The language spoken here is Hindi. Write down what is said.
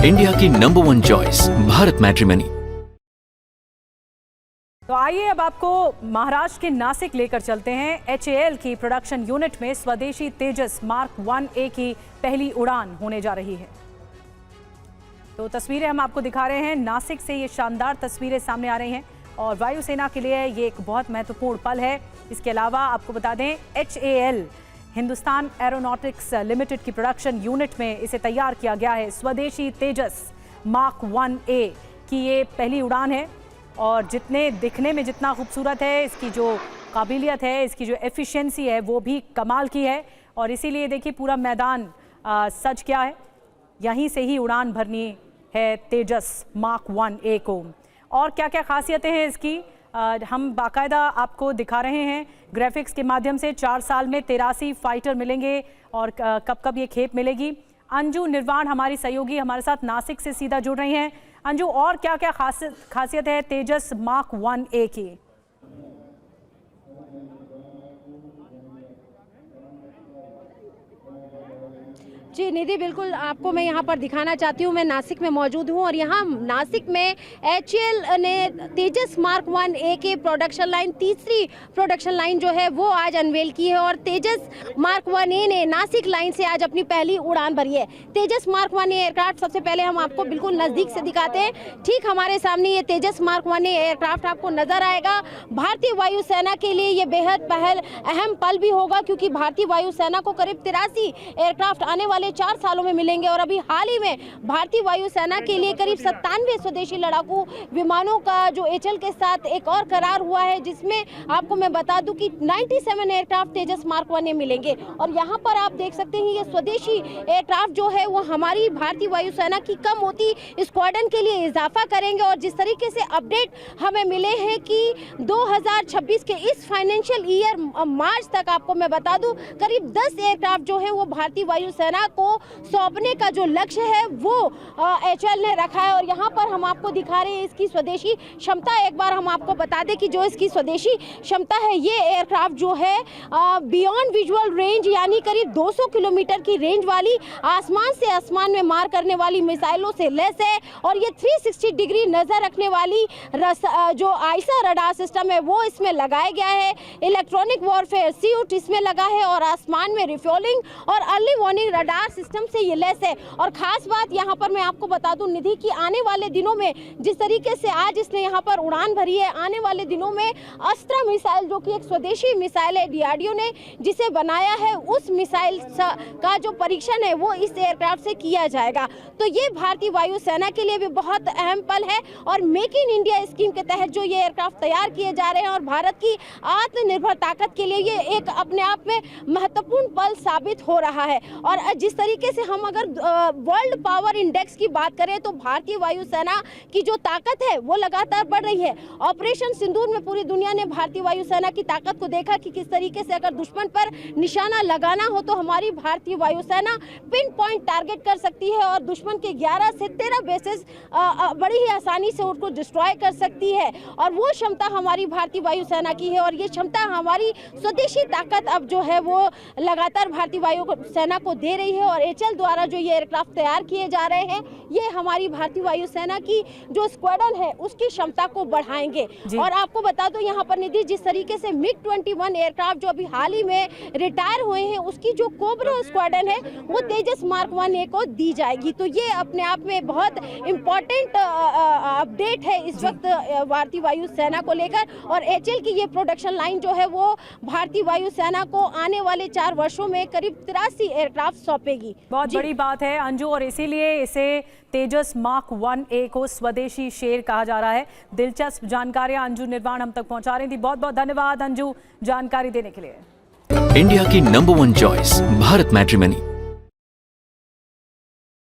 इंडिया की नंबर 1 चॉइस भारत मैट्रिमनी। तो आइए अब आपको महाराष्ट्र के नासिक लेकर चलते हैं। HAL की प्रोडक्शन यूनिट में स्वदेशी तेजस मार्क 1A की पहली उड़ान होने जा रही है। तो तस्वीरें हम आपको दिखा रहे हैं नासिक से। ये शानदार तस्वीरें सामने आ रही हैं और वायुसेना के लिए ये एक बहुत महत्वपूर्ण पल है। इसके अलावा आपको बता दें HAL हिंदुस्तान एरोनॉटिक्स लिमिटेड की प्रोडक्शन यूनिट में इसे तैयार किया गया है। स्वदेशी तेजस मार्क 1A की ये पहली उड़ान है और जितने दिखने में जितना खूबसूरत है, इसकी जो काबिलियत है, इसकी जो एफिशिएंसी है वो भी कमाल की है। और इसीलिए देखिए पूरा मैदान सज गया है। यहीं से ही उड़ान भरनी है तेजस मार्क 1A को। और क्या क्या खासियतें हैं इसकी हम बाकायदा आपको दिखा रहे हैं ग्राफिक्स के माध्यम से। 4 साल में 83 फाइटर मिलेंगे और कब कब ये खेप मिलेगी। अंजू निर्वाण हमारी सहयोगी हमारे साथ नासिक से सीधा जुड़ रही हैं। अंजू, और क्या क्या खासियत है तेजस मार्क 1A की? जी निधि, बिल्कुल आपको मैं यहाँ पर दिखाना चाहती हूँ। मैं नासिक में मौजूद हूँ और यहाँ नासिक में HAL ने तेजस मार्क 1A के प्रोडक्शन लाइन, तीसरी प्रोडक्शन लाइन जो है वो आज अनवेल की है। और तेजस मार्क 1A ने नासिक लाइन से आज अपनी पहली उड़ान भरी है। तेजस मार्क 1A एयरक्राफ्ट सबसे पहले हम आपको बिल्कुल नज़दीक से दिखाते हैं। ठीक हमारे सामने ये तेजस मार्क 1A एयरक्राफ्ट आपको नज़र आएगा। भारतीय वायुसेना के लिए ये बेहद अहम पल भी होगा, क्योंकि भारतीय वायुसेना को करीब 83 एयरक्राफ्ट आने वाले 4 सालों में मिलेंगे। और अभी हाल ही में भारतीय वायुसेना के लिए करीब 97 स्वदेशी लड़ाकू विमानों का जो HAL के साथ एक और करार हुआ है, जिसमें आपको मैं बता दूं कि 97 एयरक्राफ्ट तेजस मार्क 1A मिलेंगे। और यहाँ पर आप देख सकते हैं ये स्वदेशी एयरक्राफ्ट जो है वो हमारी भारतीय वायुसेना की कम होती स्क्वाड्रन के लिए इजाफा करेंगे। और जिस तरीके से अपडेट हमें मिले हैं कि 2026 के इस फाइनेंशियल ईयर मार्च तक आपको मैं बता दूं करीब 10 एयरक्राफ्ट जो है वो भारतीय वायुसेना को सौंपने का जो लक्ष्य है वो HAL ने रखा है। और यहाँ पर हम आपको दिखा रहे हैं इसकी स्वदेशी क्षमता। एक बार हम आपको बता दें कि जो इसकी स्वदेशी क्षमता है, ये एयरक्राफ्ट जो है बियॉन्ड विजुअल रेंज यानी करीब 200 किलोमीटर की रेंज वाली आसमान से आसमान में मार करने वाली मिसाइलों से लैस है। और ये 360 डिग्री नजर रखने वाली जो आइसा रडार सिस्टम है वो इसमें लगाया गया है। इलेक्ट्रॉनिक वॉरफेयर सूट इसमें लगा है और आसमान में रिफ्यूलिंग और अर्ली वार्निंग रडार सिस्टम से ये लैस है। और खास बात यहाँ पर मैं आपको बता दूं निधि कि आने वाले दिनों में जिस तरीके से आज इसने यहाँ पर उड़ान भरी है, आने वाले दिनों में अस्त्रा मिसाइल जो कि एक स्वदेशी मिसाइल है, DRDO ने जिसे बनाया है, उस मिसाइल का जो परीक्षण है वो इस एयरक्राफ्ट से किया जाएगा। तो ये भारतीय वायुसेना के लिए भी बहुत अहम पल है। और मेक इन इंडिया स्कीम के तहत जो ये एयरक्राफ्ट तैयार किए जा रहे हैं और भारत की आत्मनिर्भर ताकत के लिए ये एक अपने आप में महत्वपूर्ण पल साबित हो रहा है। और जिस तरीके से हम अगर वर्ल्ड पावर इंडेक्स की बात करें तो भारतीय वायुसेना की जो ताकत है वो लगातार बढ़ रही है। ऑपरेशन सिंदूर में पूरी दुनिया ने भारतीय वायुसेना की ताकत को देखा कि किस तरीके से अगर दुश्मन पर निशाना लगाना हो तो हमारी भारतीय वायुसेना पिन पॉइंट टारगेट कर सकती है और दुश्मन के 11 से 13 बेसेस बड़ी ही आसानी से उनको डिस्ट्रॉय कर सकती है। और वो क्षमता हमारी भारतीय वायुसेना की है और ये क्षमता हमारी स्वदेशी ताकत अब जो है वो लगातार भारतीय वायुसेना को दे रही है। और HAL द्वारा जो ये एयरक्राफ्ट तैयार किए जा रहे हैं ये हमारी भारतीय वायुसेना की जो स्क्वाड्रन है उसकी क्षमता को बढ़ाएंगे। और आपको बता दो यहाँ पर निधि, जिस तरीके से MiG-21 एयरक्राफ्ट जो अभी हाल ही में रिटायर हुए हैं उसकी जो कोबरा स्क्वाड्रन है वो तेजस मार्क 1A को दी जाएगी। तो ये अपने आप में बहुत इम्पोर्टेंट अपडेट है इस वक्त भारतीय वायुसेना को लेकर। और HAL की ये प्रोडक्शन लाइन जो है वो भारतीय वायुसेना को आने वाले 4 वर्षों में करीब 83 एयरक्राफ्ट सौंपेगी। बहुत बड़ी बात है अंजू, और इसीलिए इसे तेजस मार्क 1A को स्वदेशी शेर कहा जा रहा है। दिलचस्प जानकारियां अंजू निर्वाण हम तक पहुंचा रही थी। बहुत बहुत धन्यवाद अंजू जानकारी देने के लिए। इंडिया की नंबर 1 चॉइस भारत मैट्रिमनी।